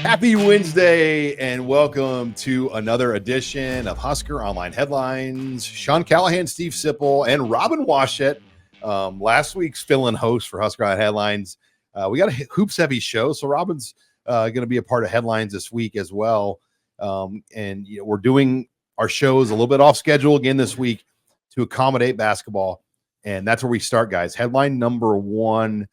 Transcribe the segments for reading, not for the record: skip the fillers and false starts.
Happy Wednesday and welcome to another edition of Husker Online Headlines. Sean Callahan, Steve Sipple, and Robin Washett. Last week's fill-in host for Husker Online Headlines. We got a hoops heavy show, so Robin's going to be a part of headlines this week as well. And we're doing our shows a little bit off schedule again this week to accommodate basketball. And that's where we start, guys. Headline number one.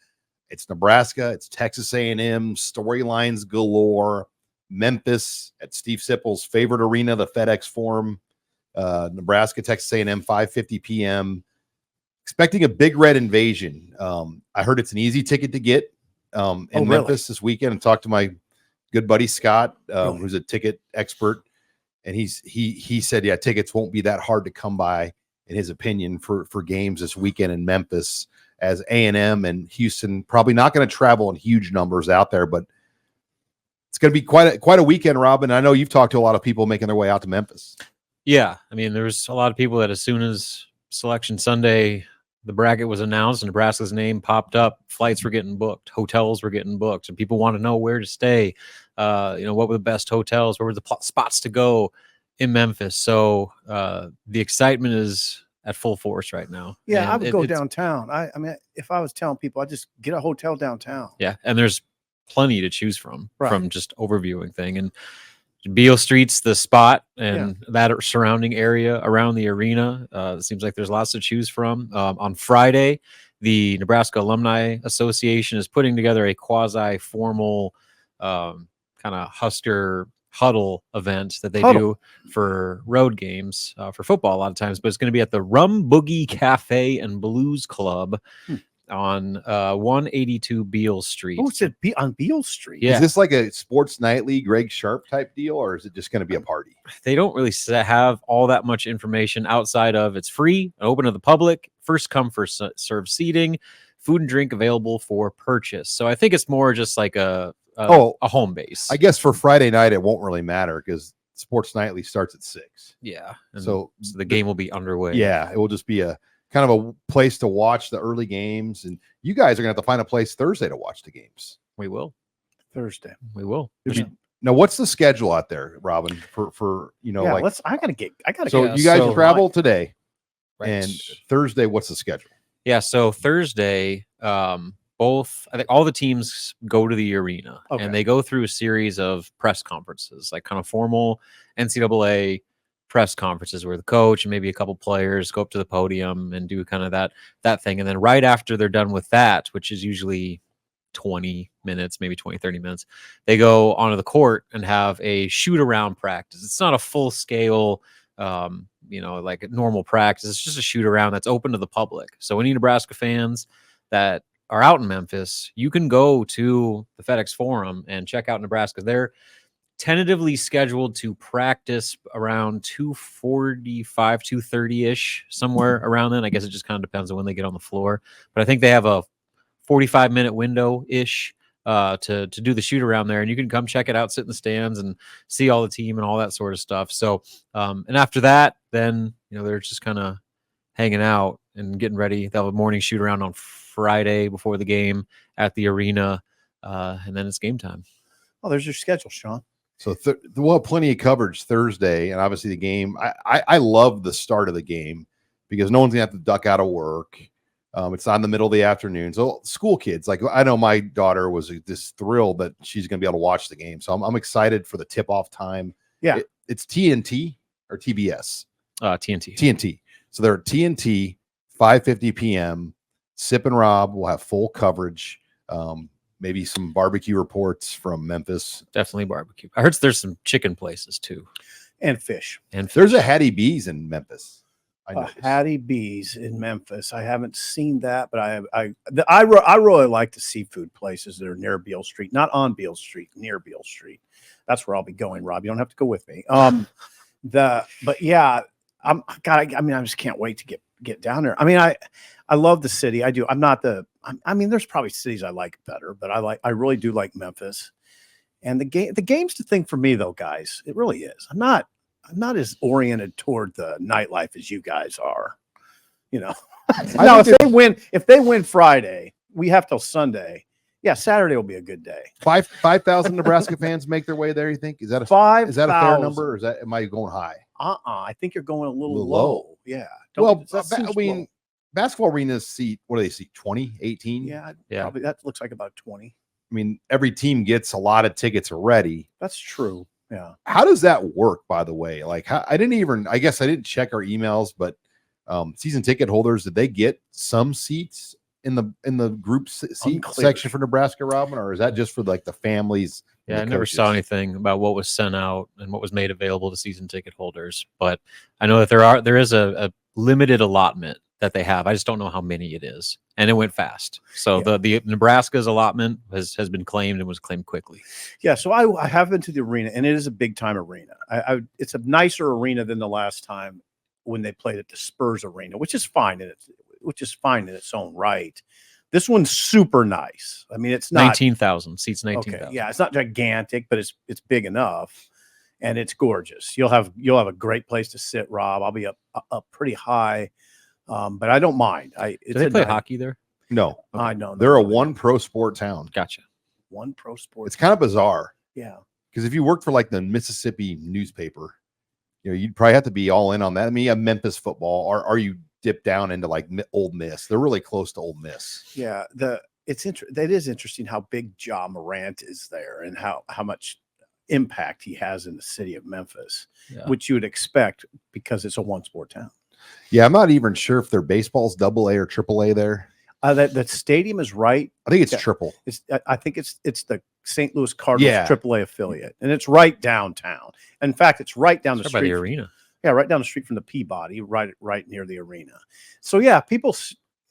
It's Nebraska. It's Texas A&M. Storylines galore. Memphis at Steve Sipple's favorite arena, the FedEx Forum. Nebraska, Texas A&M, 5:50 p.m. Expecting a Big Red invasion. I heard it's an easy ticket to get in Memphis this weekend. And talked to my good buddy Scott, who's a ticket expert, and he said, yeah, tickets won't be that hard to come by, in his opinion, for games this weekend in Memphis. As A&M and Houston probably not going to travel in huge numbers out there, but it's going to be quite a weekend, Robin. I know you've talked to a lot of people making their way out to Memphis. Yeah, I mean, there's a lot of people that as soon as Selection Sunday, the bracket was announced and Nebraska's name popped up, flights were getting booked, hotels were getting booked, and people want to know where to stay. What were the best hotels? Where were the spots to go in Memphis? So the excitement is at full force right now. Yeah, and I would go downtown. I mean, if I was telling people, I'd just get a hotel downtown. Yeah, and there's plenty to choose from just overviewing thing. And Beale Street's the spot, and that surrounding area around the arena. It seems like there's lots to choose from. On Friday, the Nebraska Alumni Association is putting together a quasi-formal kind of Husker huddle event that they do for road games for football a lot of times, but it's going to be at the Rum Boogie Cafe and Blues Club on 182 Beale Street. Oh, it's on Beale Street. Yeah. Is this like a Sports Nightly Greg Sharp type deal, or is it just going to be a party? They don't really have all that much information outside of it's free, open to the public, first come, first serve seating, food and drink available for purchase. So I think it's more just like a home base. I guess for Friday night, it won't really matter because Sports Nightly starts at 6. Yeah. So the game will be underway. Yeah. It will just be a kind of a place to watch the early games. And you guys are going to have to find a place Thursday to watch the games. We will. Thursday. We will. Now, what's the schedule out there, Robin, for I got to get. So you guys travel today and Thursday, what's the schedule? Yeah. So Thursday, I think all the teams go to the arena and they go through a series of press conferences, like kind of formal NCAA press conferences where the coach and maybe a couple players go up to the podium and do kind of that thing. And then right after they're done with that, which is usually 20 minutes, maybe 20, 30 minutes, they go onto the court and have a shoot around practice. It's not a full scale, like a normal practice. It's just a shoot around that's open to the public. So any Nebraska fans that are out in Memphis, you can go to the FedEx Forum and check out Nebraska. They're tentatively scheduled to practice around 2:45, 2:30-ish, somewhere around then. I guess it just kind of depends on when they get on the floor. But I think they have a 45-minute window-ish to do the shoot around there. And you can come check it out, sit in the stands and see all the team and all that sort of stuff. So, and after that, then, they're just kind of hanging out and getting ready. They'll have a morning shoot around on Friday before the game at the arena, and then it's game time. Oh, there's your schedule, Sean. So we'll have plenty of coverage Thursday, and obviously the game. I love the start of the game because no one's gonna have to duck out of work. It's not in the middle of the afternoon, so school kids, like I know my daughter was just thrilled that she's gonna be able to watch the game. So I'm excited for the tip-off time. Yeah, it's TNT or TBS. TNT. So they're at TNT, 5:50 p.m. Sip and Rob will have full coverage. Maybe some barbecue reports from Memphis. Definitely barbecue. I heard there's some chicken places too, and fish. There's a Hattie B's in Memphis. Hattie B's in Memphis. I haven't seen that, but I really like the seafood places that are near Beale Street, not on Beale Street, near Beale Street. That's where I'll be going, Rob. You don't have to go with me. But yeah, I just can't wait to get down there. I mean, I love the city. I do. There's probably cities I like better, but I really do like Memphis. And the game's the thing for me though, guys. It really is. I'm not as oriented toward the nightlife as you guys are. Now if they win Friday, we have till Sunday. Yeah, Saturday will be a good day. 5,000 Nebraska fans make their way there. You think is that a 5,000? Is that a fair number, or am I going high? I think you're going a little low. low. Yeah. Basketball arenas seat, what do they seat? 20, 18? Yeah. Probably that looks like about 20. I mean, every team gets a lot of tickets already. That's true. Yeah. How does that work, by the way? Like, I guess I didn't check our emails, but season ticket holders, did they get some seats in the group seat section for Nebraska, Robin, or is that just for like the families? Yeah, I never saw anything about what was sent out and what was made available to season ticket holders, but I know that there is a limited allotment that they have. I just don't know how many it is, and it went fast. So the Nebraska's allotment has been claimed and was claimed quickly. Yeah, so I have been to the arena, and it is a big time arena. It's a nicer arena than the last time when they played at the Spurs Arena, which is fine in its own right. This one's super nice. I mean, it's not 19,000 seats. 19,000. Okay, yeah, it's not gigantic, but it's big enough, and it's gorgeous. You'll have a great place to sit, Rob. I'll be up pretty high, but I don't mind. Do they play hockey there? No, okay. I know they're a one pro sport town. Gotcha. One pro sport. It's kind of bizarre. Yeah, because if you worked for like the Mississippi newspaper, you'd probably have to be all in on that. I mean, Memphis football, are you dip down into like Ole Miss? They're really close to Ole Miss. Yeah, that is interesting how big Ja Morant is there and how much impact he has in the city of Memphis, which you would expect because it's a one sport town. Yeah, I'm not even sure if their baseball's AA or AAA there. That stadium is right. I think it's triple. I think it's the St. Louis Cardinals AAA affiliate, and it's right downtown. In fact, it's right down the street by the arena. Yeah, right down the street from the Peabody, right near the arena. So yeah, people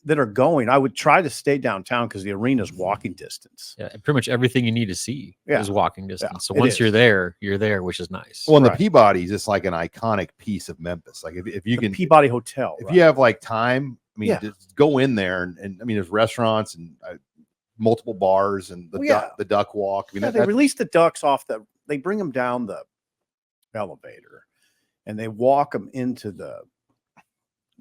that are going, I would try to stay downtown because the arena is walking distance. Yeah, pretty much everything you need to see is walking distance. Yeah, so once you're there, which is nice. Well, and the Peabody is just like an iconic piece of Memphis. Like if you can Peabody Hotel, if you have like time, I mean, just go in there and I mean, there's restaurants and multiple bars and the duck walk. I mean, they release the ducks off they bring them down the elevator and they walk them into the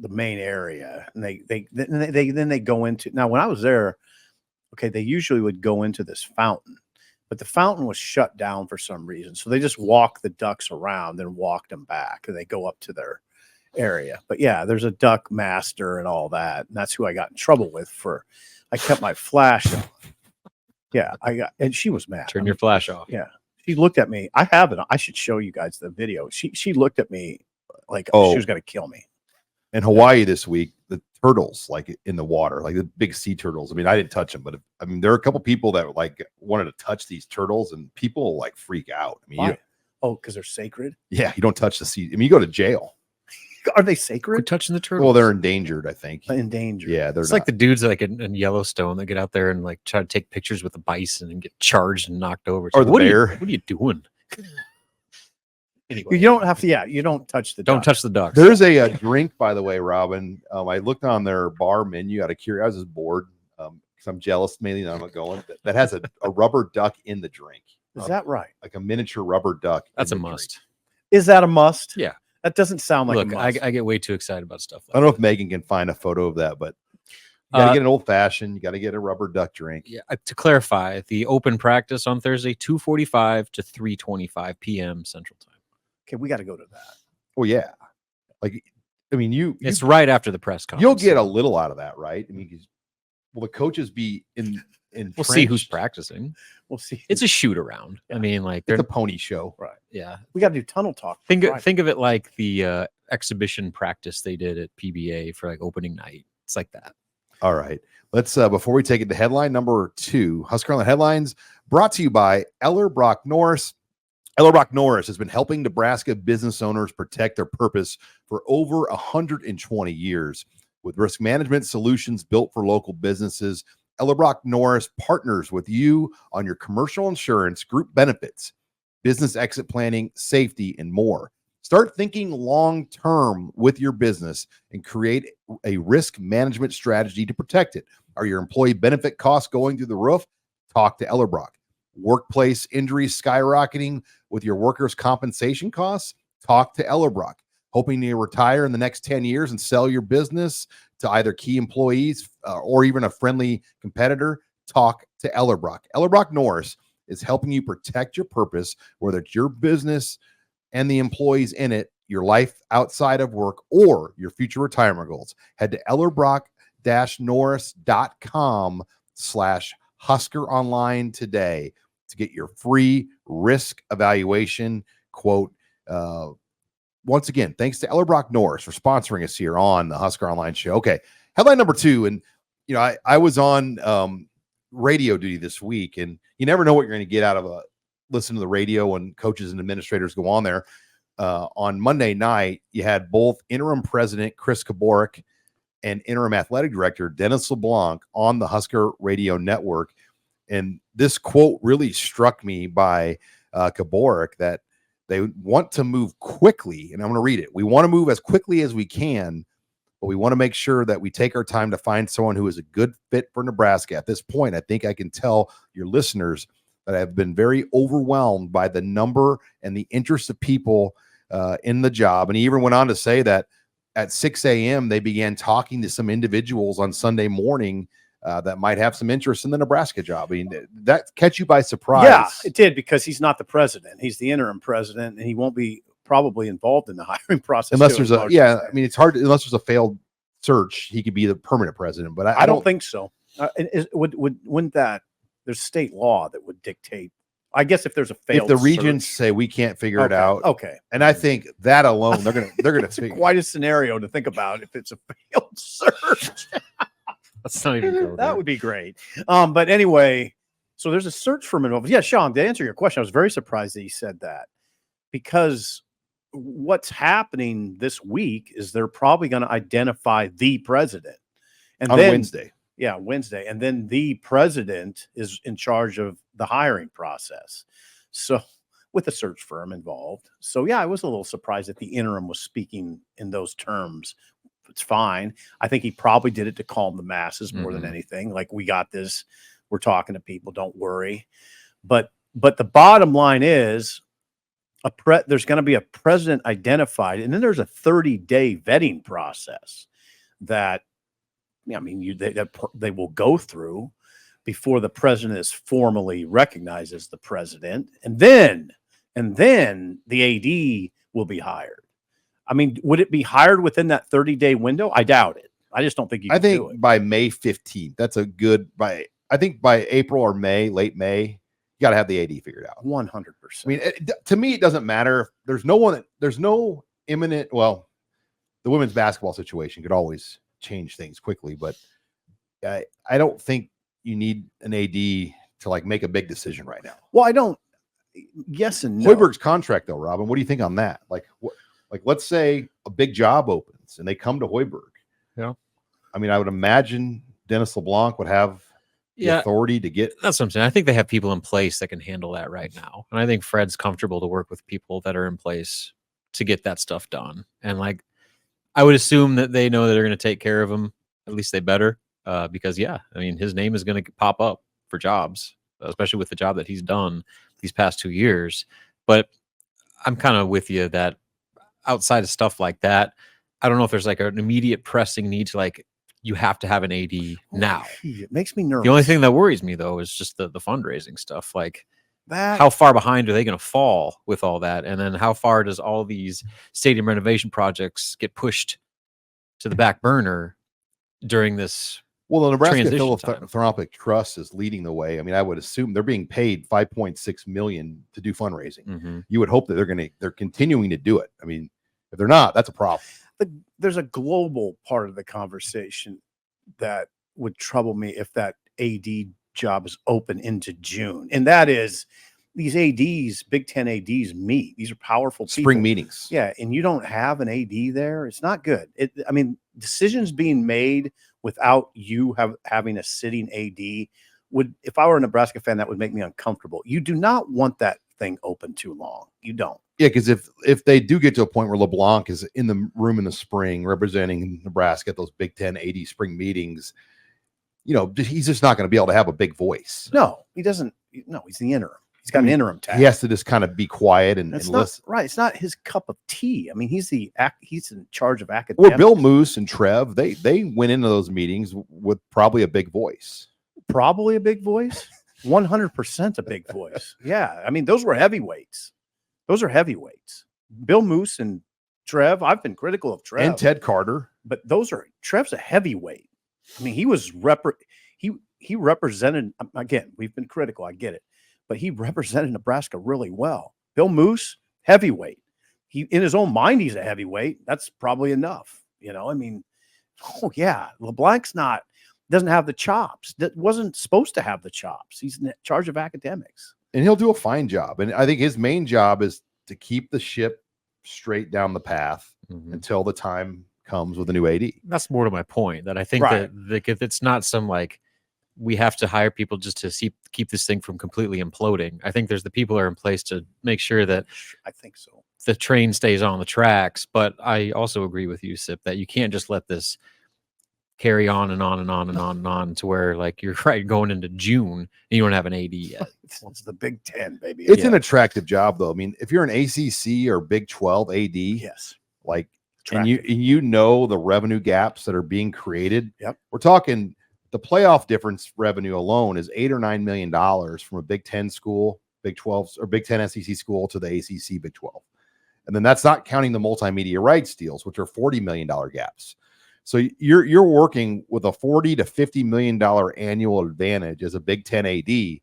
main area, and then they go into. Now, when I was there, they usually would go into this fountain, but the fountain was shut down for some reason, so they just walk the ducks around and walked them back, and they go up to their area. But yeah, there's a duck master and all that, and that's who I got in trouble with I kept my flash on. Yeah, and she was mad. Turn your flash off. Yeah, she looked at me. I have it. I should show you guys the video. She looked at me like she was going to kill me. In Hawaii this week, the turtles like in the water, like the big sea turtles. I mean, I didn't touch them, but I mean, there are a couple people that like wanted to touch these turtles, and people like freak out. I mean, why? Because they're sacred. Yeah, you don't touch the sea. I mean, you go to jail. Are they sacred? We're touching the turtles. Well, they're endangered, I think. Endangered. Yeah, it's like the dudes like in Yellowstone that get out there and like try to take pictures with the bison and get charged and knocked over. Or the bear. What are you doing? Anyway, you don't have to. Yeah, you don't touch the. Don't touch the ducks. There's a drink, by the way, Robin. I looked on their bar menu out of curiosity. I was just bored because I'm jealous mainly that I'm not going. That has a rubber duck in the drink. Is that right? Like a miniature rubber duck. That's a must. Drink. Is that a must? Yeah. That doesn't sound like a must. I get way too excited about stuff like I don't know if Megan can find a photo of that, but you got to get an old fashioned. You got to get a rubber duck drink. Yeah. To clarify, the open practice on Thursday, 2:45 to 3:25 p.m. Central Time. Okay, we got to go to that. Well, yeah. Like, I mean, it's right after the press conference. You'll get a little out of that, right? I mean, will the coaches be in? We'll see who's practicing. We'll see. It's a shoot around. Yeah. I mean, like it's a pony show, right? Yeah, we got to do tunnel talk. Think of it like the exhibition practice they did at PBA for like opening night. It's like that. All right, let's before we take it to headline number 2, HuskerOnline headlines brought to you by Ellerbrock-Norris. Ellerbrock-Norris has been helping Nebraska business owners protect their purpose for over 120 years. With risk management solutions built for local businesses, Ellerbrock-Norris partners with you on your commercial insurance, group benefits, business exit planning, safety, and more. Start thinking long-term with your business and create a risk management strategy to protect it. Are your employee benefit costs going through the roof? Talk to Ellerbrock. Workplace injuries skyrocketing with your workers' compensation costs? Talk to Ellerbrock. Hoping to retire in the next 10 years and sell your business to either key employees or even a friendly competitor? talk to Ellerbrock. Ellerbrock-Norris is helping you protect your purpose, whether it's your business and the employees in it, your life outside of work, or your future retirement goals. Head to ellerbrock-norris.com/HuskerOnline today to get your free risk evaluation quote. Once again, thanks to Ellerbrock-Norris for sponsoring us here on the Husker Online show. Okay, headline number 2, and I was on radio duty this week, and you never know what you're going to get out of listen to the radio when coaches and administrators go on there. On Monday night, you had both interim president Chris Kaborik and interim athletic director Dennis LeBlanc on the Husker radio network. And this quote really struck me by Kaborik, that they want to move quickly. And I'm going to read it. We want to move as quickly as we can, but we want to make sure that we take our time to find someone who is a good fit for Nebraska. At this point, I think I can tell your listeners that I've been very overwhelmed by the number and the interest of people in the job. And he even went on to say that at 6 a.m., they began talking to some individuals on Sunday morning that might have some interest in the Nebraska job. I mean, that catch you by surprise. Yeah, it did, because he's not the president. He's the interim president, and he won't be probably involved in the hiring process. Unless there's I mean, it's hard, unless there's a failed search, he could be the permanent president, but I don't think so. Wouldn't that, there's state law that would dictate, I guess, if there's a failed if the regents search. say we can't figure it out. Okay. And I think that alone, they're going to quite a scenario to think about if it's a failed search. Let's not even go That there. would be great. But anyway, so there's a search firm involved. Yeah, Sean, to answer your question, I was very surprised that he said that, because what's happening this week is they're probably going to identify the president. And on then, Wednesday. Yeah, Wednesday. And then the president is in charge of the hiring process. So with a search firm involved. So yeah, I was a little surprised that the interim was speaking in those terms. It's fine. I think he probably did it to calm the masses more than anything. Like, we got this. We're talking to people. Don't worry. But the bottom line is there's going to be a president identified, and then there's a 30-day vetting process that, I mean, they will go through before the president is formally recognized as the president, and then the AD will be hired. I mean, would it be hired within that 30-day window? I doubt it. I just don't think you can do it. By May 15th, that's a good, I think by April or May, late May, you got to have the AD figured out. 100%. I mean, to me, it doesn't matter. There's no imminent, well, the women's basketball situation could always change things quickly, but I don't think you need an AD to like make a big decision right now. Well, I don't. Yes and no. Hoiberg's contract though, Robin, what do you think on that? Like let's say a big job opens and they come to Hoiberg. Yeah. I mean, I would imagine Dennis LeBlanc would have the authority to get. That's what I'm saying. I think they have people in place that can handle that right now. And I think Fred's comfortable to work with people that are in place to get that stuff done. And like, I would assume that they know that they're going to take care of him. At least they better, because I mean, his name is going to pop up for jobs, especially with the job that he's done these past 2 years. But I'm kind of with you that outside of stuff like that, I don't know if there's like an immediate pressing need to like, you have to have an AD now. It makes me nervous. The only thing that worries me though is just the fundraising stuff. Like, that, how far behind are they going to fall with all that? And then how far does all these stadium renovation projects get pushed to the back burner during this? Well, the Nebraska transition Philanthropic Trust is leading the way. I mean, I would assume they're being paid $5.6 million to do fundraising. You would hope that they're continuing to do it. I mean, if they're not, that's a problem. There's a global part of the conversation that would trouble me if that AD job is open into June. And that is, these ADs, Big Ten ADs meet. These are powerful people. Spring meetings. Yeah. And you don't have an AD there. It's not good. I mean, decisions being made without you having a sitting AD would, if I were a Nebraska fan, that would make me uncomfortable. You do not want that thing open too long. You don't. Yeah, because if they do get to a point where LeBlanc is in the room in the spring representing Nebraska at those Big Ten AD spring meetings, he's just not going to be able to have a big voice. No, he doesn't. No, he's the interim. He's got an interim tag. He has to just kind of be quiet and listen. Right. It's not his cup of tea. I mean, he's in charge of academics. Well, Bill Moose and Trev, they went into those meetings with probably a big voice. Probably a big voice. 100% a big voice. Yeah. I mean, those were heavyweights. Those are heavyweights. Bill Moose and Trev. I've been critical of Trev. And Ted Carter. But Trev's a heavyweight. I mean, he represented, again, we've been critical. I get it. But he represented Nebraska really well. Bill Moose, heavyweight. He, in his own mind, he's a heavyweight. That's probably enough. I mean, oh yeah, LeBlanc's doesn't have the chops. That wasn't supposed to have the chops. He's in charge of academics. And he'll do a fine job. And I think his main job is to keep the ship straight down the path until the time comes with a new AD. That's more to my point, that I think that it's not some like we have to hire people just to keep this thing from completely imploding. I think there's the people are in place to make sure that I think so. The train stays on the tracks. But I also agree with you, Sip, that you can't just let this carry on and on and on and on and on to where, like, you're right going into June and you don't have an AD yet. It's the Big Ten, baby. It's an attractive job, though. I mean, if you're an ACC or Big 12 AD, yes, like, and you know the revenue gaps that are being created. Yep, we're talking the playoff difference revenue alone is $8 or $9 million from a Big 10 school, Big 12 or Big 10 SEC school to the ACC Big 12, and then that's not counting the multimedia rights deals, which are $40 million gaps. So you're working with a $40 to $50 million annual advantage as a Big 10 AD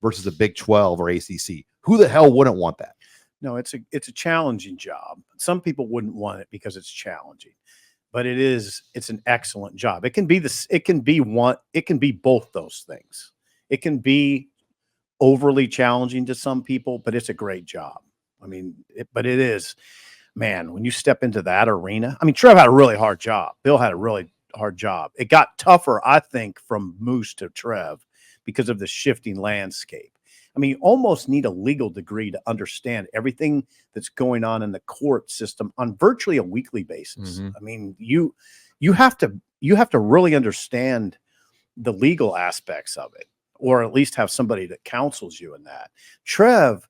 versus a Big 12 or ACC. Who the hell wouldn't want that? No, it's a challenging job. Some people wouldn't want it because it's challenging, but it's an excellent job. It can be both those things. It can be overly challenging to some people, but it's a great job. I mean, but it is. Man, when you step into that arena, I mean, Trev had a really hard job. Bill had a really hard job. It got tougher, I think, from Moose to Trev because of the shifting landscape. I mean, you almost need a legal degree to understand everything that's going on in the court system on virtually a weekly basis. I mean, you have to really understand the legal aspects of it, or at least have somebody that counsels you in that. Trev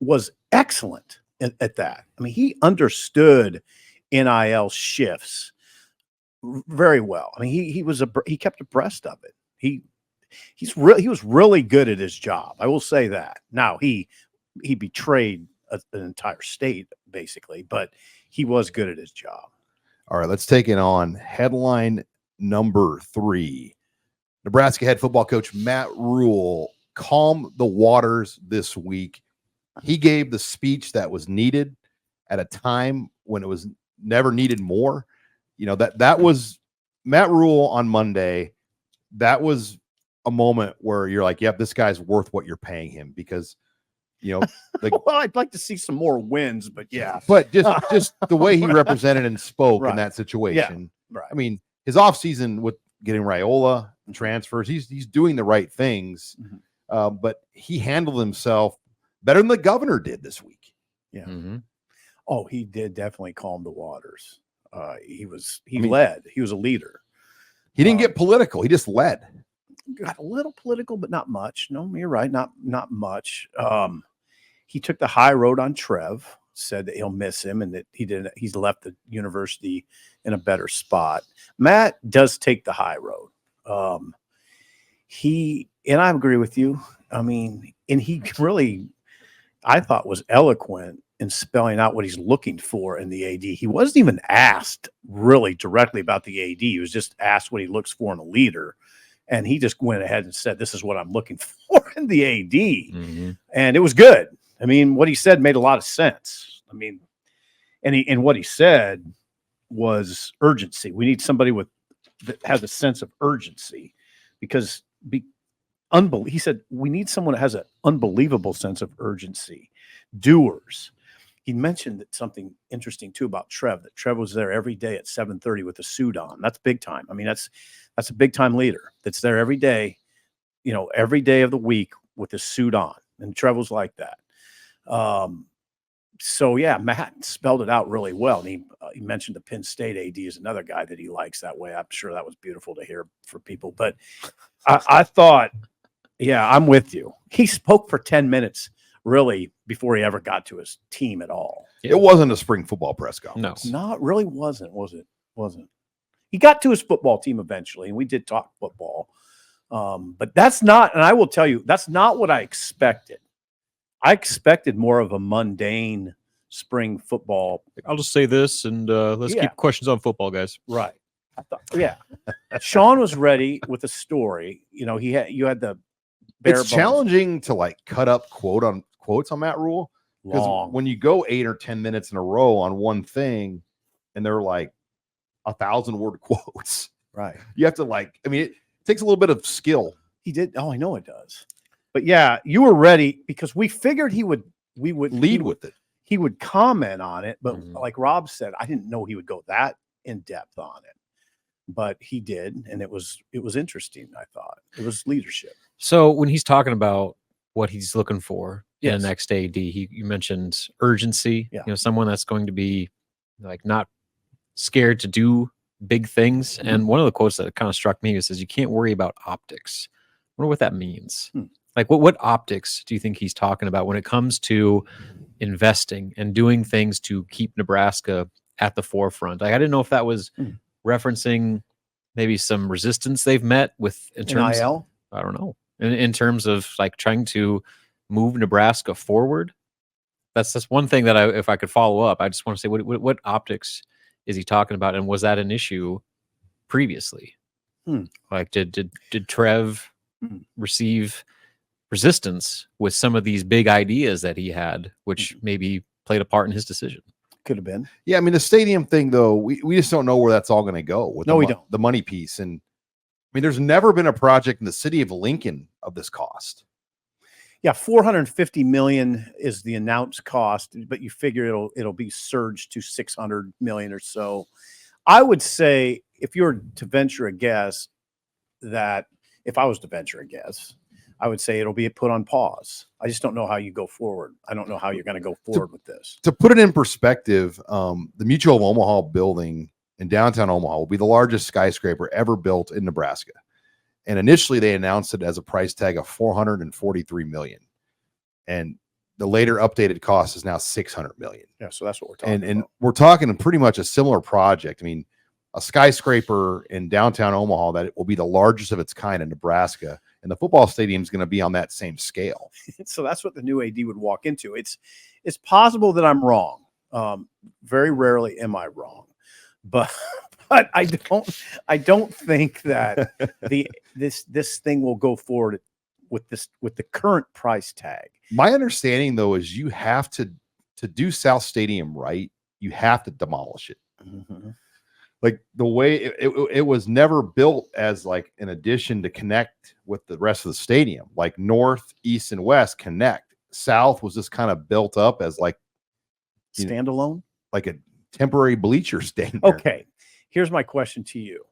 was excellent at that. I mean, he understood NIL shifts very well. I mean, he kept abreast of it. He was really good at his job. I will say that. Now he betrayed an entire state basically, but he was good at his job. All right, let's take it on. Headline number 3. Nebraska head football coach Matt Rule calmed the waters this week. He gave the speech that was needed at a time when it was never needed more. That was Matt Rule on Monday. That was a moment where you're like, yep, this guy's worth what you're paying him, because, well, I'd like to see some more wins, but yeah. But just the way he represented and spoke in that situation. Yeah, right. I mean, his offseason with getting Raiola and transfers, he's doing the right things, but he handled himself better than the governor did this week. Yeah. Oh, he did definitely calm the waters. He led. He was a leader. He didn't get political. He just led. Got a little political, but not much. No, you're right. Not much. He took the high road on Trev, said that he'll miss him and that he's left the university in a better spot. Matt does take the high road. And I agree with you. I mean, and he really, I thought, was eloquent in spelling out what he's looking for in the AD. He wasn't even asked really directly about the AD. He was just asked what he looks for in a leader. And he just went ahead and said, this is what I'm looking for in the AD. And it was good. I mean, what he said made a lot of sense. I mean, and what he said was urgency. We need somebody that has a sense of urgency, because he said, we need someone that has an unbelievable sense of urgency. Doers. He mentioned that something interesting too about Trev, that Trev was there every day at 7:30 with a suit on. That's big time. I mean, that's a big time leader that's there every day, every day of the week with his suit on. And Trev was like that. So yeah, Matt spelled it out really well. And he mentioned the Penn State AD is another guy that he likes that way. I'm sure that was beautiful to hear for people, but I thought, yeah, I'm with you. He spoke for 10 minutes really before he ever got to his team at all. It wasn't a spring football press conference. No, it really wasn't, was it? Wasn't. He got to his football team eventually, and we did talk football. But that's not, and I will tell you, that's not what I expected. I expected more of a mundane spring football. I'll just say this, and let's keep questions on football, guys. Right. Yeah. Sean was ready with a story. You know, you had the bare it's challenging to like cut up quotes on Matt Rule. Because when you go 8 or 10 minutes in a row on one thing, and they're like 1,000-word quotes, right? You have to it takes a little bit of skill. He did. Oh, I know it does. But yeah, you were ready because we figured we would lead with it. He would comment on it, but like Rob said, I didn't know he would go that in depth on it, but he did, and it was interesting. I thought it was leadership. So when he's talking about what he's looking for in the next AD, you mentioned urgency. Yeah. You know, someone that's going to be like not scared to do big things. And one of the quotes that kind of struck me is, "You can't worry about optics." I wonder what that means. Like, what optics do you think he's talking about when it comes to investing and doing things to keep Nebraska at the forefront? Like, I didn't know if that was referencing maybe some resistance they've met with in terms NIL? I don't know. In terms of like trying to move Nebraska forward. That's one thing that if I could follow up, I just want to say what optics is he talking about, and was that an issue previously? Like did Trev receive resistance with some of these big ideas that he had, which maybe played a part in his decision? Could have been. Yeah, I mean the stadium thing though, we just don't know where that's all going to go with we don't. The money piece. And I mean, there's never been a project in the city of Lincoln of this cost. Yeah, $450 million is the announced cost, but you figure it'll be surged to $600 million or so. I would say, if you were to venture a guess, that if I was to venture a guess, I would say it'll be put on pause. I just don't know how you go forward. I don't know how you're going to go forward with this. To put it in perspective, the Mutual of Omaha building in downtown Omaha will be the largest skyscraper ever built in Nebraska. And initially they announced it as a price tag of $443 million. And the later updated cost is now $600 million. Yeah, so that's what we're talking about. And we're talking pretty much a similar project. I mean, a skyscraper in downtown Omaha that it will be the largest of its kind in Nebraska. And the football stadium is going to be on that same scale. So that's what the new AD would walk into. It's possible that I'm wrong. Very rarely am I wrong. But I don't think that this thing will go forward with the current price tag. My understanding though is you have to do South Stadium right, you have to demolish it. Like the way it was never built as like an addition to connect with the rest of the stadium. Like north, east, and west connect. South was just kind of built up as like standalone, like a temporary bleacher stand. Okay, here's my question to you: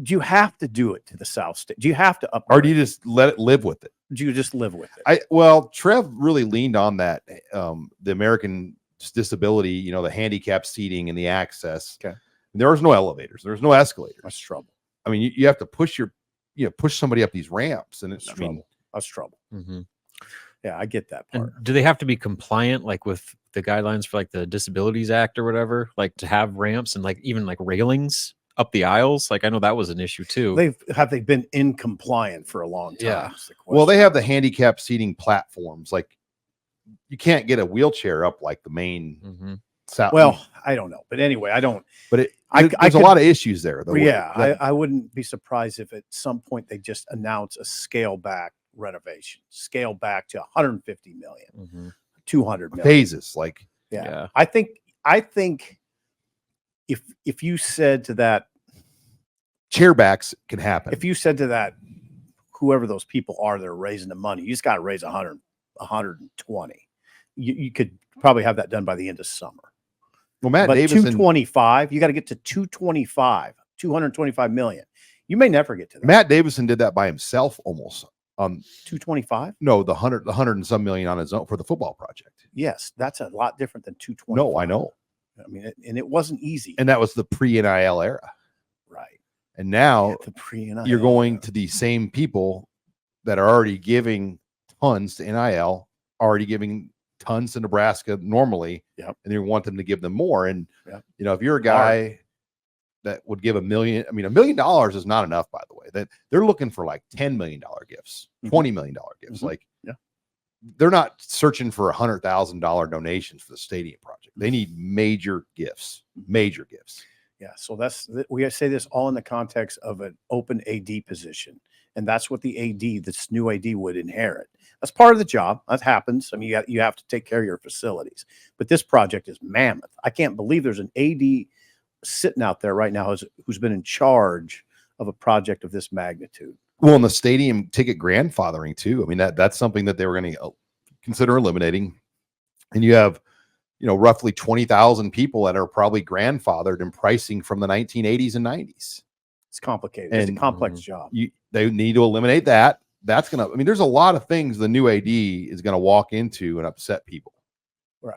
do you have to do it to the South State? Do you have to upgrade, or do you just let it live with it? Do you just live with it? Well, Trev really leaned on that, the American disability, you know, the handicap seating and the access. Okay. There was no elevators. There's no escalators. That's trouble. I mean, you have to push somebody up these ramps, and it's trouble. That's trouble. Mm-hmm. Yeah, I get that part. And do they have to be compliant, like with the guidelines for like the Disabilities Act or whatever, like to have ramps and like even like railings up the aisles? Like I know that was an issue too. Have they been in compliant for a long time? Yeah. Well, they have the handicap seating platforms. Like you can't get a wheelchair up like the main. Well, I don't know, but anyway, I don't. But there's a lot of issues there, though. Yeah, I wouldn't be surprised if at some point they just announce a scale back renovation, scale back to 150 million, 200 million phases. Like, yeah. I think if you said to that, chairbacks can happen. If you said to that, whoever those people are that are raising the money, you just got to raise 120. You could probably have that done by the end of summer. Well, Matt but Davison, 225, you got to get to 225 million. You may never get to that. Matt Davison did that by himself almost. 225? No, the 100 and some million on his own for the football project. Yes, that's a lot different than 225. No, I know. I mean, and it wasn't easy. And that was the pre-NIL era. Right. And now the pre-NIL you're going to the same people that are already giving tons to NIL, already giving tons to Nebraska normally, and you want them to give them more. And you know, if you're a guy that would give $1 million. I mean, $1 million is not enough, by the way. That they're looking for like $10 million gifts, $20 million gifts. Like, they're not searching for $100,000 donations for the stadium project. They need major gifts, major gifts. Yeah. So we say this all in the context of an open AD position. And that's what the AD, this new AD, would inherit. That's part of the job. That happens. I mean, you have to take care of your facilities. But this project is mammoth. I can't believe there's an AD sitting out there right now who's been in charge of a project of this magnitude. Well, and the stadium ticket grandfathering too. I mean, that's something that they were going to consider eliminating. And you have, roughly 20,000 people that are probably grandfathered in pricing from the 1980s and 90s. It's complicated. It's a complex job. They need to eliminate that. That's going to, there's a lot of things the new AD is going to walk into and upset people. Right.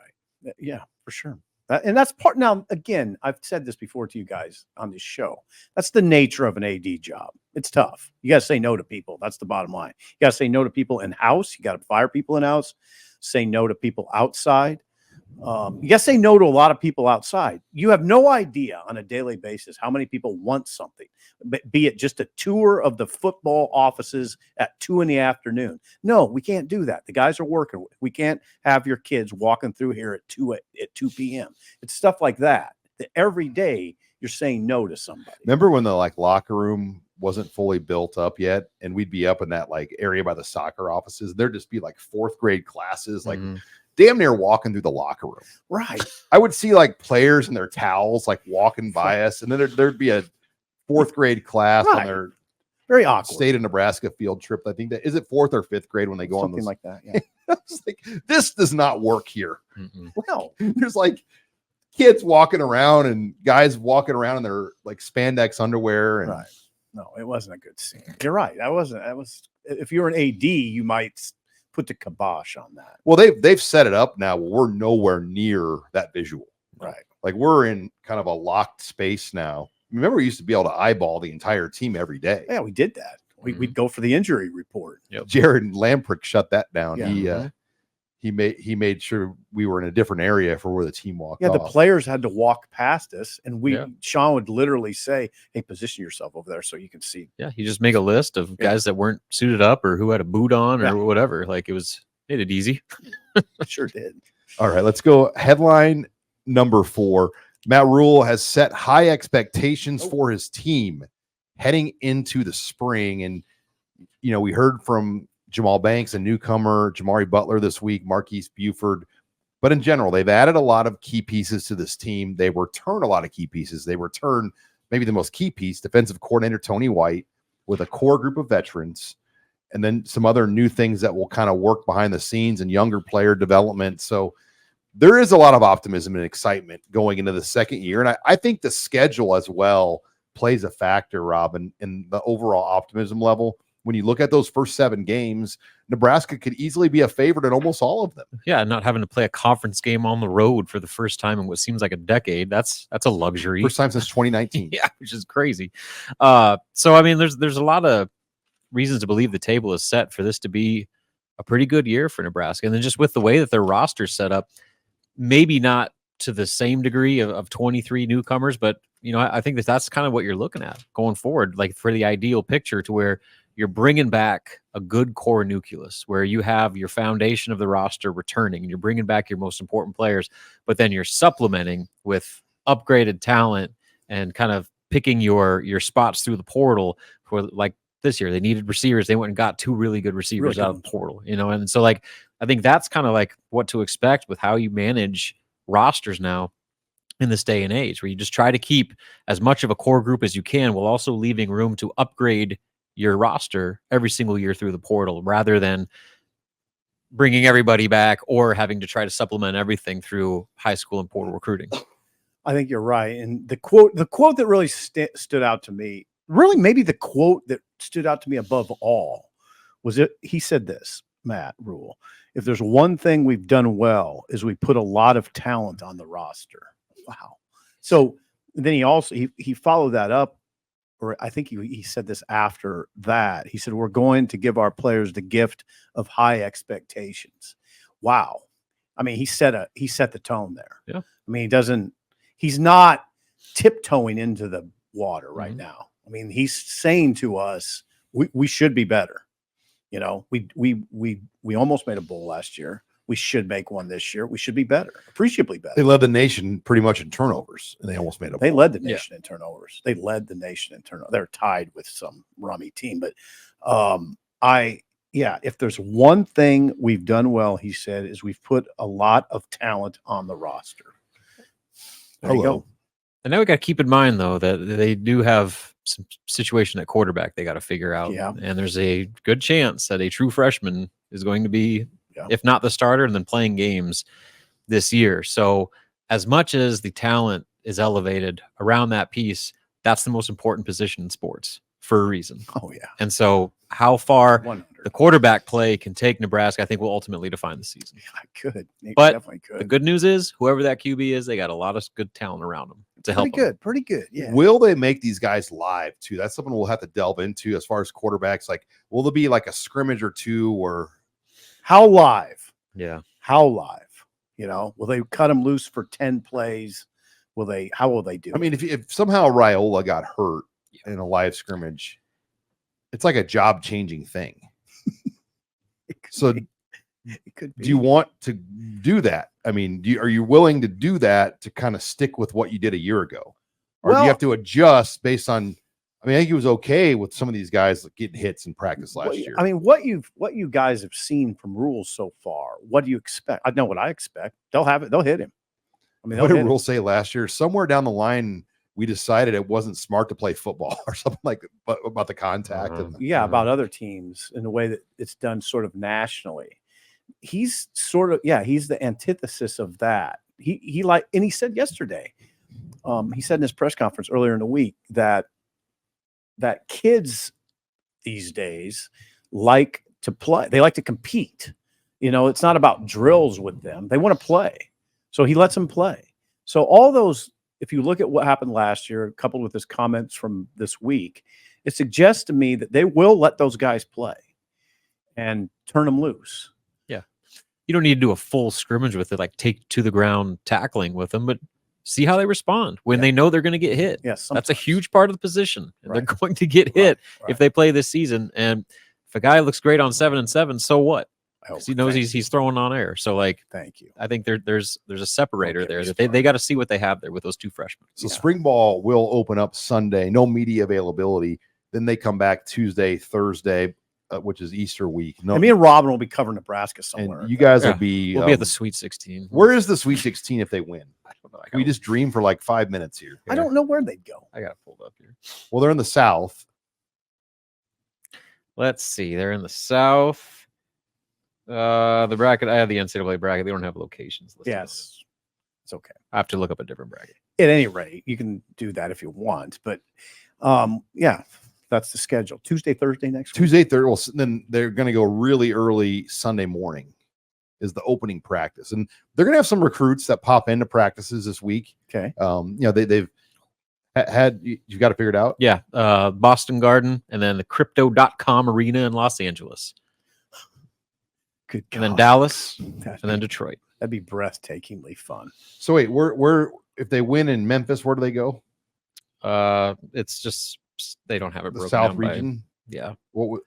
Yeah, for sure. And that's part. Now, again, I've said this before to you guys on this show. That's the nature of an AD job. It's tough. You got to say no to people. That's the bottom line. You got to say no to people in house. You got to fire people in house. Say no to people outside. You got to say no to a lot of people outside. You have no idea on a daily basis how many people want something, be it just a tour of the football offices at 2 p.m. No, we can't do that. The guys are working. We can't have your kids walking through here at 2 p.m. It's stuff like that every day you're saying no to somebody. Remember when the locker room wasn't fully built up yet, and we'd be up in that area by the soccer offices? There'd just be 4th grade classes, damn near walking through the locker room. Right. I would see players in their towels walking by us, and then there'd be a 4th grade class on their very awkward state of Nebraska field trip. I think that is it 4th or 5th grade when they go something on like that. Yeah. It's this does not work here. Well, there's kids walking around and guys walking around in their spandex underwear. And right. No, it wasn't a good scene. You're right. That was if you're an AD, you might put the kibosh on that. Well, they've set it up now. We're nowhere near that visual. Right. We're in kind of a locked space now. Remember, we used to be able to eyeball the entire team every day. Yeah, we did that. We'd go for the injury report. Yep. Jared Lamprick shut that down. Yeah. He made sure we were in a different area for where the team walked. Yeah, off. the players had to walk past us, and Sean would literally say, "Hey, position yourself over there so you can see." Yeah, you just make a list of guys that weren't suited up or who had a boot on or whatever. Made it easy. Sure did. All right, let's go. Headline number 4. Matt Rule has set high expectations for his team heading into the spring. And, we heard from Jamal Banks, a newcomer, Jamari Butler this week, Marquise Buford. But in general, they've added a lot of key pieces to this team. They return a lot of key pieces. They return maybe the most key piece, defensive coordinator Tony White, with a core group of veterans, and then some other new things that will kind of work behind the scenes and younger player development. So there is a lot of optimism and excitement going into the second year. And I think the schedule as well plays a factor, Rob, in the overall optimism level. When you look at those first 7 games, Nebraska could easily be a favorite in almost all of them. Yeah, not having to play a conference game on the road for the first time in what seems like a decade. That's a luxury. First time since 2019. Yeah, which is crazy. So there's a lot of reasons to believe the table is set for this to be a pretty good year for Nebraska. And then just with the way that their roster's set up, maybe not to the same degree of 23 newcomers, but I think that's kind of what you're looking at going forward, for the ideal picture, to where you're bringing back a good core nucleus where you have your foundation of the roster returning and you're bringing back your most important players, but then you're supplementing with upgraded talent and kind of picking your spots through the portal for this year. They needed receivers. They went and got 2 really good receivers out of the portal, and so I think that's kind of what to expect with how you manage rosters now in this day and age, where you just try to keep as much of a core group as you can while also leaving room to upgrade your roster every single year through the portal, rather than bringing everybody back or having to try to supplement everything through high school and portal recruiting. I think you're right. And the quote that really stood out to me, really maybe the quote that stood out to me above all, was he said this, Matt Rule, if there's one thing we've done well is we put a lot of talent on the roster. Wow. So then he followed that up, or I think he said this after that. He said, we're going to give our players the gift of high expectations. Wow. He set the tone there. Yeah. He's not tiptoeing into water right now. I mean, he's saying to us, we should be better. You know, we almost made a bowl last year. We should make one this year. We should be better, appreciably better. They led the nation pretty much in turnovers, and they almost made a bowl. They led the nation in turnovers. They led the nation in turnovers. They're tied with some rummy team, but if there's one thing we've done well, he said, is we've put a lot of talent on the roster. There you go. And now we got to keep in mind, though, that they do have some situation at quarterback they got to figure out. Yeah. And there's a good chance that a true freshman is going to be, if not the starter, and then playing games this year. So as much as the talent is elevated around that piece, that's the most important position in sports for a reason. Oh, yeah. And so how far 100. the quarterback play can take Nebraska, I think, will ultimately define the season. It But definitely could. The good news is, whoever that QB is, they got a lot of good talent around them to help them. Pretty good. Yeah. Will they make these guys live too? That's something we'll have to delve into as far as quarterbacks. Like, will there be like a scrimmage or two, or how live? Yeah. How live? You know, will they cut them loose for 10 plays? How will they do? I mean, if somehow Raiola got hurt in a live scrimmage, it's like a job changing thing. So it could be. Do you want to do that? I mean, are you willing to do that to kind of stick with what you did a year ago? Or do you have to adjust based on, I mean, I think he was okay with some of these guys getting hits in practice last year. I mean, what you guys have seen from Rules so far, what do you expect? I know what I expect. They'll hit him. I mean, what did Rule say last year? Somewhere down the line, we decided it wasn't smart to play football or something like that, about the contact. About other teams in the way that it's done sort of nationally. He's he's the antithesis of that. And he said yesterday, he said in his press conference earlier in the week that kids these days like to play. They like to compete. You know, it's not about drills with them. They want to play. So he lets them play. So all those, if you look at what happened last year, coupled with his comments from this week, it suggests to me that they will let those guys play and turn them loose. Yeah. You don't need to do a full scrimmage with it, like take to the ground tackling with them, but see how they respond when they know they're going to get hit. Yes. That's a huge part of the position. They're going to get hit if they play this season. And if a guy looks great on 7-7, so what? Because he knows he's throwing on air. So, like, thank you. I think there's a separator there that they got to see what they have there with those two freshmen. So spring ball will open up Sunday. No media availability. Then they come back Tuesday, Thursday, which is Easter week. No, and me and Robin will be covering Nebraska somewhere. And you guys will be. We'll be at the Sweet 16. Where is the Sweet 16 if they win? I don't know. We just dream for like 5 minutes here. I don't know where they'd go. I got it pulled up here. Well, they're in the South. Let's see. They're in the South. The bracket, I have the NCAA bracket. They don't have locations listed. Yes. It's okay. I have to look up a different bracket. At any rate, you can do that if you want. But that's the schedule. Tuesday, Thursday next week. Tuesday, Thursday. Well, then they're going to go really early Sunday morning is the opening practice. And they're going to have some recruits that pop into practices this week. Okay. They've had, you've got to figure it out. Yeah. Boston Garden and then the crypto.com arena in Los Angeles. Good God. And then Dallas and then Detroit. That'd be breathtakingly fun. So wait, where if they win in Memphis, where do they go? It's just they don't have it broken South down region. Yeah. What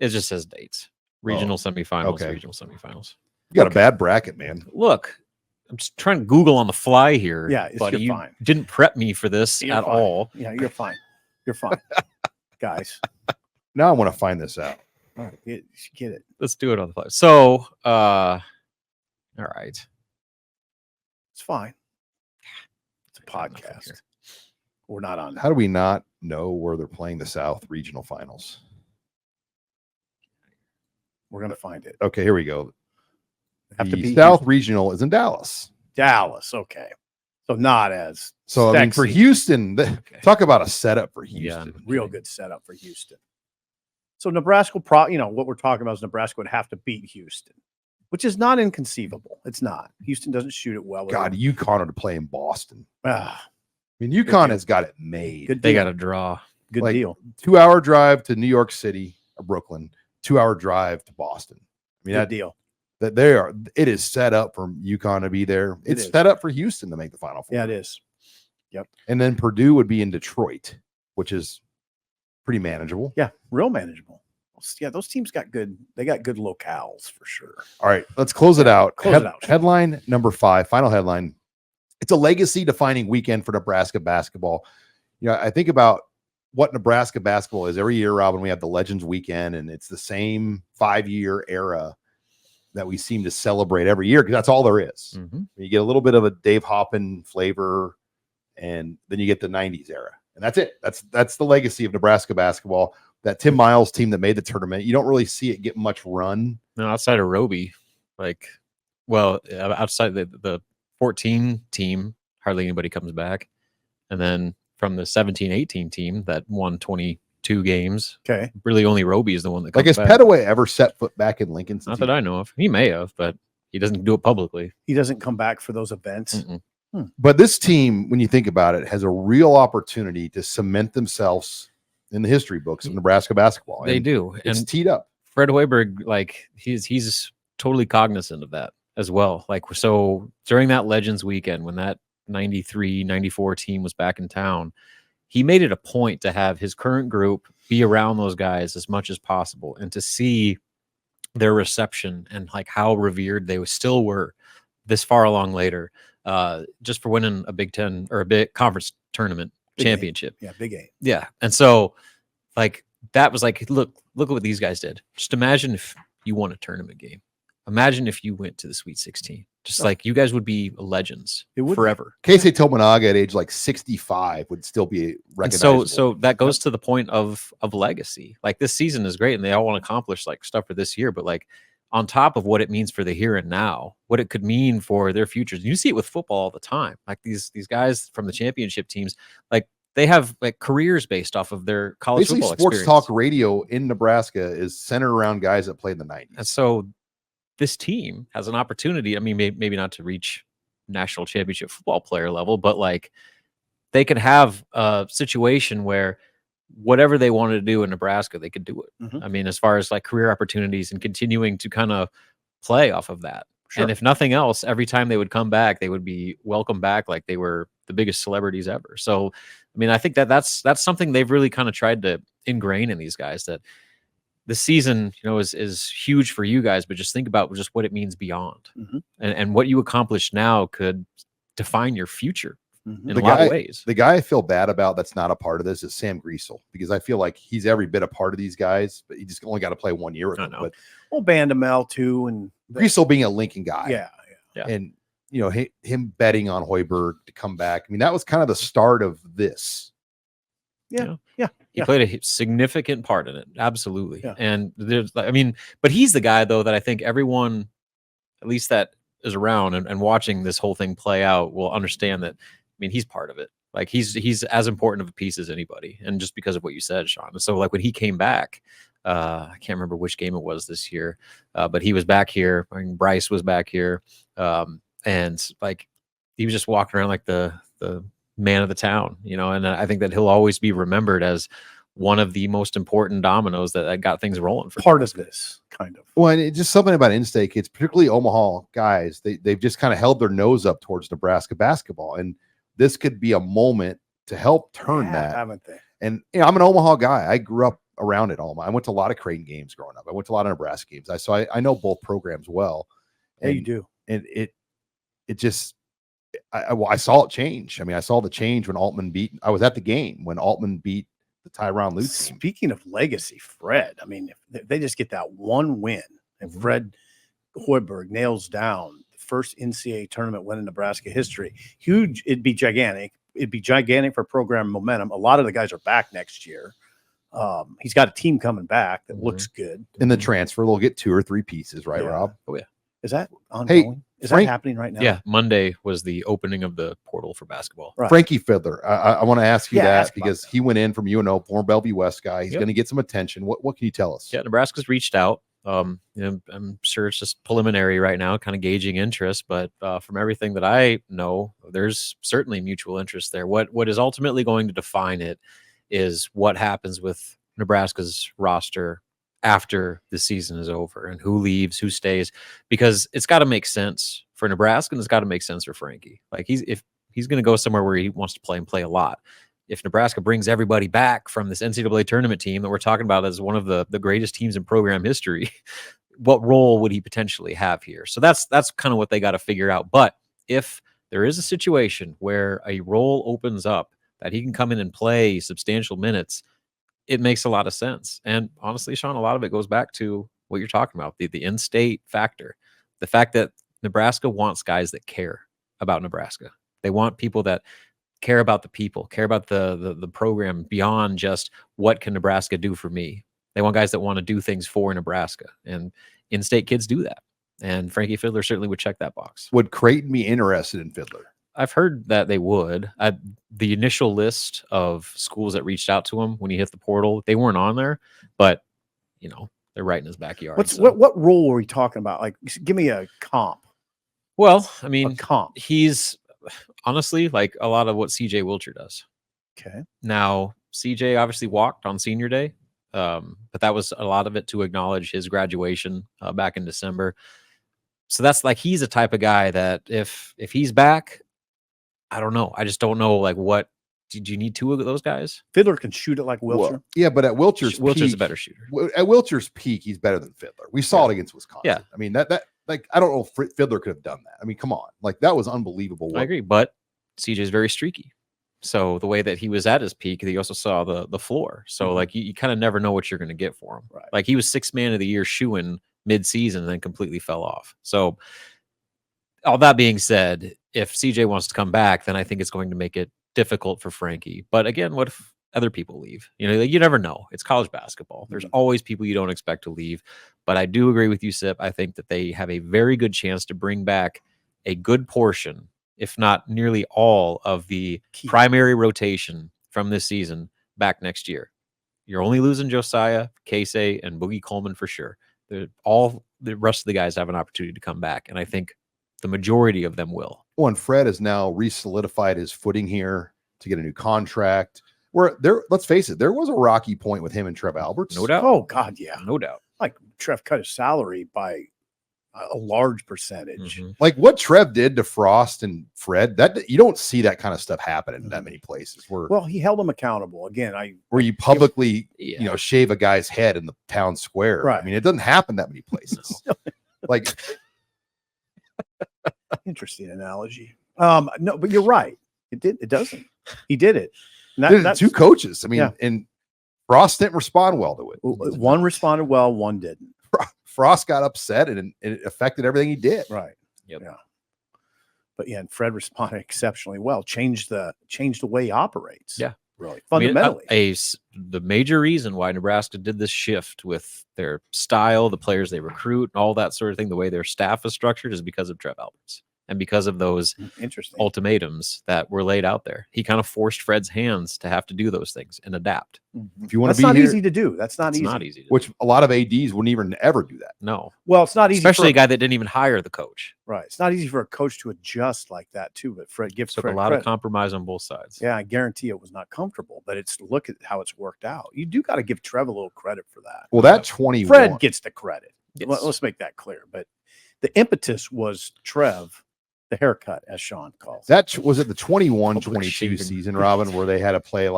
it just says dates. Regional semifinals, okay. Regional semifinals. You got a bad bracket, man. Look, I'm just trying to Google on the fly here. Yeah, but you fine. didn't prep me for this at all. Yeah, you're fine. You're fine. Guys. Now I want to find this out. All right, get it. Let's do it on the fly. So, all right. It's fine. It's a podcast. We're not on. How do we not know where they're playing the South regional finals? We're going to find it. Okay, here we go. The South regional is in Dallas. Dallas. Okay. So not as so sexy. I mean for Houston, talk about a setup for Houston. Yeah, real good setup for Houston. So Nebraska, what we're talking about is Nebraska would have to beat Houston, which is not inconceivable. It's not. Houston doesn't shoot it well. God, UConn are to play in Boston. I mean, UConn has got it made. They got a draw. Good deal. 2-hour drive to New York City or Brooklyn. 2-hour drive to Boston. I mean, good deal. That it is set up for UConn to be there. It's set up for Houston to make the Final Four. Yeah, it is. Yep. And then Purdue would be in Detroit. which is pretty manageable. Yeah, real manageable. Yeah, those teams got good. They got good locales for sure. All right, let's close it out. Close it out. Headline number 5, final headline. It's a legacy-defining weekend for Nebraska basketball. You know, I think about what Nebraska basketball is every year, Robin. We have the Legends Weekend, and it's the same 5-year era that we seem to celebrate every year because that's all there is. Mm-hmm. You get a little bit of a Dave Hoppin flavor, and then you get the 90s era. And that's it. That's the legacy of Nebraska basketball. That Tim Miles team that made the tournament, you don't really see it get much run. No, outside of Roby, outside the 14 team, hardly anybody comes back. And then from the 17-18 team that won 22 games, okay, really only Roby is the one that comes has back. Petaway ever set foot back in Lincoln? Not that I know of. He may have, but he doesn't do it publicly. He doesn't come back for those events. But this team, when you think about it, has a real opportunity to cement themselves in the history books of Nebraska basketball. They do. It's and teed up. Fred Hoiberg, he's totally cognizant of that as well. So during that Legends weekend, when that 93-94 team was back in town, he made it a point to have his current group be around those guys as much as possible and to see their reception and how revered they still were this far along later, just for winning a Big Ten or a big conference tournament championship. Yeah, big game. Yeah. And so that was look at what these guys did. Just imagine if you won a tournament game. Imagine if you went to the Sweet 16. Just you guys would be legends forever. Casey Tominaga at age 65 would still be recognizable. So that goes to the point of legacy. This season is great and they all want to accomplish stuff for this year, but on top of what it means for the here and now, what it could mean for their futures. You see it with football all the time. These guys from the championship teams, they have careers based off of their college basically football sports experience. Talk radio in Nebraska is centered around guys that played in the 90s. And so this team has an opportunity. I mean, maybe not to reach national championship football player level, but they could have a situation where whatever they wanted to do in Nebraska, they could do it. Mm-hmm. I mean, as far as career opportunities and continuing to kind of play off of that. Sure. And if nothing else, every time they would come back, they would be welcomed back like they were the biggest celebrities ever. So, I mean, I think that's something they've really kind of tried to ingrain in these guys, that the season, is huge for you guys, but just think about just what it means beyond. Mm-hmm. And what you accomplish now could define your future. Mm-hmm. In a lot of ways. The guy I feel bad about that's not a part of this is Sam Griesel, because I feel like he's every bit a part of these guys, but he just only got to play 1 year with them. But Bandamel too, and Griesel being a Lincoln guy, yeah, and him betting on Hoiberg to come back. I mean, that was kind of the start of this. Yeah. He played a significant part in it, absolutely. Yeah. And but he's the guy though that I think everyone, at least that is around and watching this whole thing play out, will understand that. I mean, he's part of it. He's as important of a piece as anybody. And just because of what you said, Sean. So when he came back, I can't remember which game it was this year, but he was back here. I mean, Bryce was back here. And he was just walking around like the man of the town, and I think that he'll always be remembered as one of the most important dominoes that got things rolling for part of this kind of. Well, and it's just something about in-state kids, particularly Omaha guys. They've just kind of held their nose up towards Nebraska basketball, and this could be a moment to help turn that. Haven't they? And I'm an Omaha guy. I grew up around it all. I went to a lot of Creighton games growing up. I went to a lot of Nebraska games. I know both programs well. Yeah, you do. And it just, I saw it change. I mean, I saw the change when Altman I was at the game when Altman beat the Tyronn Lue team. Speaking of legacy, Fred, I mean, if they just get that one win and Fred Hoiberg nails down the first NCAA tournament win in Nebraska history, huge, it'd be gigantic. It'd be gigantic for program momentum. A lot of the guys are back next year. He's got a team coming back that looks good. In the transfer, they'll get 2 or 3 pieces, right, Rob? Oh, yeah. Is that ongoing? Is that happening right now? Yeah, Monday was the opening of the portal for basketball. Right. Frankie Fiddler, I want to ask you that because that. he went in from UNO, former Bellevue West guy. He's going to get some attention. What can you tell us? Yeah, Nebraska's reached out. I'm sure it's just preliminary right now, kind of gauging interest, but from everything that I know, there's certainly mutual interest there. What is ultimately going to define it is what happens with Nebraska's roster after the season is over and who leaves, who stays, because it's got to make sense for Nebraska and it's got to make sense for Frankie. If he's going to go somewhere where he wants to play and play a lot, if Nebraska brings everybody back from this NCAA tournament team that we're talking about as one of the greatest teams in program history, what role would he potentially have here? So that's kind of what they got to figure out. But if there is a situation where a role opens up that he can come in and play substantial minutes, it makes a lot of sense. And honestly, Sean, a lot of it goes back to what you're talking about, the in-state factor. The fact that Nebraska wants guys that care about Nebraska. They want people that care about the people, care about the program beyond just what can Nebraska do for me. They want guys that want to do things for Nebraska, and in-state kids do that. And Frankie Fiddler certainly would check that box. Would Creighton be interested in Fiddler? I've heard that they would. The initial list of schools that reached out to him when he hit the portal, they weren't on there, but they're right in his backyard. What role are we talking about? Like, give me a comp. Well, I mean, comp. He's honestly like a lot of what CJ Wilcher does. Okay. Now, CJ obviously walked on senior day, but that was a lot of it to acknowledge his graduation back in December. So that's like, he's a type of guy that if he's back, I don't know. I just don't know, like, what did you need two of those guys? Fiddler can shoot it like Wilcher. Well, yeah, but at Wilcher's Wilcher's peak, a better shooter. At Wilcher's peak, he's better than Fiddler. We saw it against Wisconsin. Yeah. I mean, that like, I don't know if Fiddler could have done that. I mean, come on. Like, that was unbelievable. I agree, but CJ's very streaky. So the way that he was at his peak, he also saw the floor. So like, you kind of never know what you're going to get for him. Right. Like, he was 6th man of the year shoo-in mid-season and then completely fell off. So all that being said, if CJ wants to come back, then I think it's going to make it difficult for Frankie. But again, what if other people leave? You never know. It's college basketball. There's always people you don't expect to leave. But I do agree with you, Sip. I think that they have a very good chance to bring back a good portion, if not nearly all, of the primary rotation from this season back next year. You're only losing Josiah, Casey, and Boogie Coleman for sure. All the rest of the guys have an opportunity to come back, and I think the majority of them will. Well, and Fred has now re-solidified his footing here to get a new contract. Where there, let's face it, there was a rocky point with him and Trev Alberts. No doubt. Oh God, yeah, no doubt. Like, Trev cut his salary by a large percentage. Like what Trev did to Frost and Fred, that you don't see that kind of stuff happen in that many places. Well, he held them accountable. Again, where you publicly, shave a guy's head in the town square. Right. I mean, it doesn't happen that many places. Like, interesting analogy. No, but you're right. It doesn't. He did it. That's two coaches. I mean, and Frost didn't respond well to it. One responded well, one didn't. Frost got upset and it affected everything he did. Right. Yep. Yeah. But and Fred responded exceptionally well. Changed the way he operates. Yeah. Really. Fundamentally. The major reason why Nebraska did this shift with their style, the players they recruit, and all that sort of thing, the way their staff is structured, is because of Trev Alberts. And because of those ultimatums that were laid out there. He kind of forced Fred's hands to have to do those things and adapt. If you want That's to be not here, easy to do. That's not easy. Not easy to which a lot of ADs wouldn't even ever do that. No. Well, it's not easy. Especially a guy that didn't even hire the coach. Right. It's not easy for a coach to adjust like that too. But Fred gives Took Fred a lot credit. of compromise on both sides. Yeah, I guarantee it was not comfortable, but look at how it's worked out. You do got to give Trev a little credit for that. Well, that 21. Fred gets the credit. Yes. Let's make that clear. But the impetus was Trev, the haircut, as Sean calls. That was it. The 21-22 season, Robin, where they had to play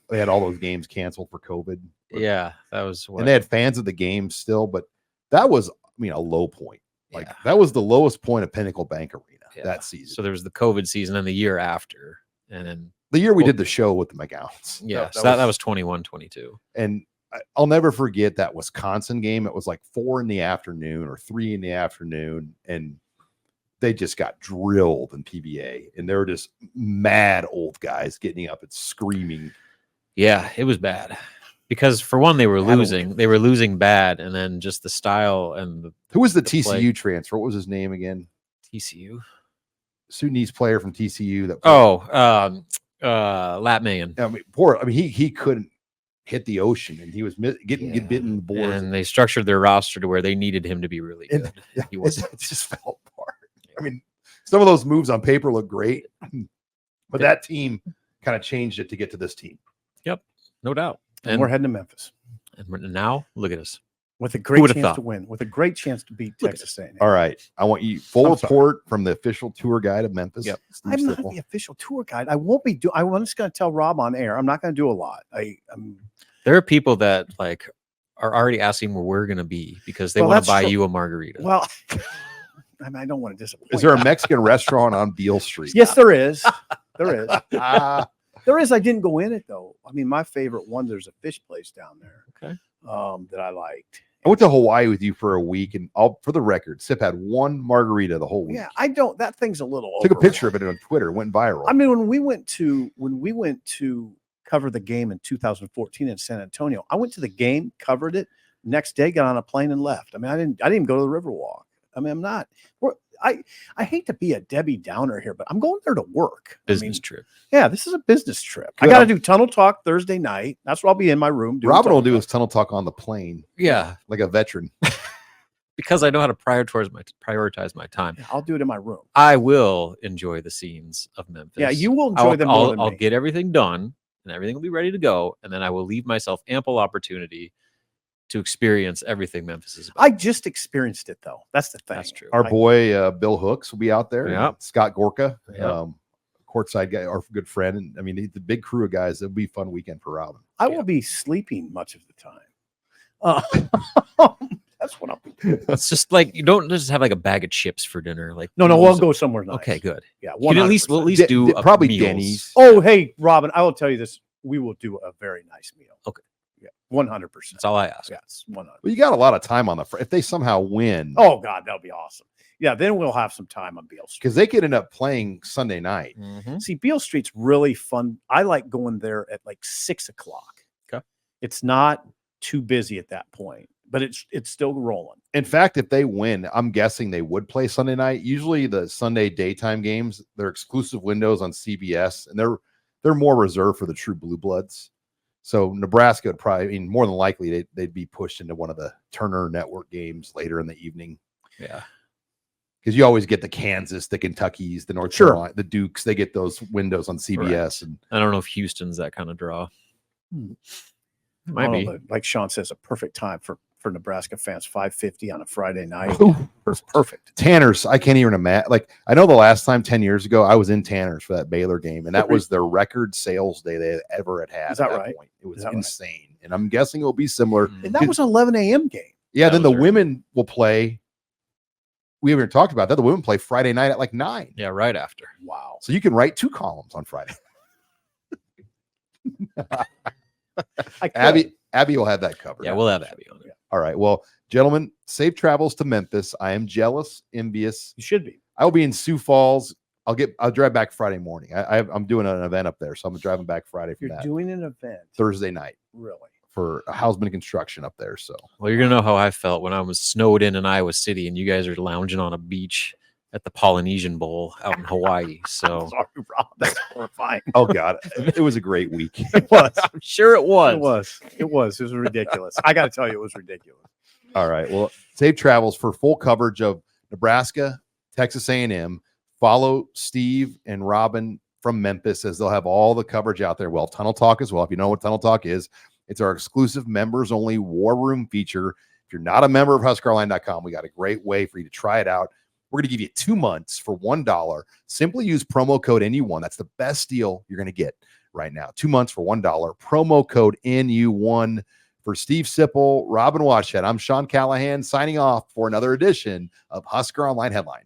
they had all those games canceled for COVID. Yeah, that was. And they had fans of the game still, but that was, a low point. That was the lowest point of Pinnacle Bank Arena that season. So there was the COVID season and the year after, and then the year we did the show with the McGowns. Yeah, that was 21-22. And I'll never forget that Wisconsin game. It was like 4 in the afternoon or 3 in the afternoon, and they just got drilled in PBA, and they were just mad old guys getting up and screaming. Yeah, it was bad because for one, they were losing. They were losing bad, and then just the style and who was the TCU transfer? What was his name again? TCU. Sudanese player from TCU. Lat Mayan. He couldn't hit the ocean, and he was getting bitten in the boards. And they structured their roster to where they needed him to be really good. He wasn't. It just fell apart. Some of those moves on paper look great, but that team kind of changed it to get to this team. Yep, no doubt. And we're heading to Memphis. And now, look at us. with a great would've chance thought? to win, with a great chance to beat Look at Texas A&M. All right. I want you full I'm sorry. report from the official tour guide of Memphis. Yep. Steve I'm not Sipple. the official tour guide. I won't be doing. I'm just going to tell Rob on air. I'm not going to do a lot. There are people that like are already asking where we're gonna be because they Well, want that's to buy true. you a margarita. Well, I mean, I don't want to disappoint. Is there a you. Mexican restaurant on Beale Street? Yes, there is. There is. Ah, There is. I didn't go in it though. I mean, my favorite one. There's a fish place down there. Okay. That I liked. I went to Hawaii with you for a week, and for the record, Sip had one margarita the whole week. Yeah, I don't. That thing's a little. Took a picture of it on Twitter, went viral. I mean, when we went to cover the game in 2014 in San Antonio, I went to the game, covered it. Next day, got on a plane and left. I mean, I didn't even go to the Riverwalk. I mean, I'm not. I hate to be a Debbie Downer here, but I'm going there to work. Business trip. Yeah, this is a business trip. Good. I got to do tunnel talk Thursday night. That's what I'll be in my room doing. Robin will tunnel do talk. his tunnel talk on the plane, Yeah, like a veteran. because I know how to prioritize my time. Yeah, I'll do it in my room. I will enjoy the scenes of Memphis. Yeah, you will enjoy them more than I'll me. get everything done, and everything will be ready to go, and then I will leave myself ample opportunity to experience everything Memphis is about. I just experienced it though. That's the thing. That's true. Our boy Bill Hooks will be out there. Yep. Scott Gorka, Yep. courtside guy, our good friend. And I mean, the big crew of guys. It'll be a fun weekend for Robin. I will be sleeping much of the time. That's what I'll be doing. It's just like you don't just have like a bag of chips for dinner. Like No, we'll go somewhere nice. Okay, good. Yeah, You can we'll at 100%. least do a probably meals. Denny's. Oh, hey, Robin, I will tell you this. We will do a very nice meal. Okay. Yeah, 100%. That's all I ask. Yeah, it's 100. Well, you got a lot of time on the if they somehow win. Oh God, that'll be awesome. Yeah, then we'll have some time on Beale Street. because they could end up playing Sunday night. Mhm. See, Beale Street's really fun. I like going there at like 6 o'clock. Okay. It's not too busy at that point, but it's still rolling. In fact, if they win, I'm guessing they would play Sunday night. Usually, the Sunday daytime games, they're exclusive windows on CBS, and they're more reserved for the true blue bloods. So Nebraska would probably, I mean, more than likely, they'd be pushed into one of the Turner Network games later in the evening. Yeah. Because you always get the Kansas, the Kentuckys, the North Sure. Carolina, the Dukes. They get those windows on CBS. And I don't know if Houston's that kind of draw. Hmm. It might be. Like Sean says, a perfect time for Nebraska fans. 5:50 on a Friday night. Ooh. It's perfect. Tanner's, I can't even imagine. Like, I know the last time 10 years ago, I was in Tanner's for that Baylor game, and that was their record sales day they ever had. Is that at right? Point. It was Is that right? insane. And I'm guessing it will be similar. Mm. And that was an 11 a.m. game. Yeah, That then the was early. women will play. We haven't talked about that. The women play Friday night at like 9. Yeah, right after. Wow. So you can write 2 columns on Friday. I could. Abby will have that covered. Yeah, we'll have Abby on it. All right. Well, gentlemen, safe travels to Memphis. I am jealous, envious. You should be. I will be in Sioux Falls. I'll drive back Friday morning. I'm doing an event up there, so I'm driving back Friday for You're that. doing an event. Thursday night Really? for Hausman Construction up there. So Well, you're gonna know how I felt when I was snowed in Iowa City and you guys are lounging on a beach at the Polynesian Bowl out in Hawaii. So Sorry, Rob. That's horrifying. oh god, it was a great week. It was. I'm sure it was. It was. It was. It was ridiculous. I got to tell you, it was ridiculous. All right. Well, safe travels for full coverage of Nebraska, Texas A&M. Follow Steve and Robin from Memphis as they'll have all the coverage out there. Well, Tunnel Talk as well. If you know what Tunnel Talk is, it's our exclusive members only War Room feature. If you're not a member of HuskerOnline.com, we got a great way for you to try it out. We're going to give you 2 months for $1. Simply use promo code NU1. That's the best deal you're going to get right now. 2 months for $1. Promo code NU1. For Steve Sipple, Robin Washett, I'm Sean Callahan signing off for another edition of Husker Online Headlines.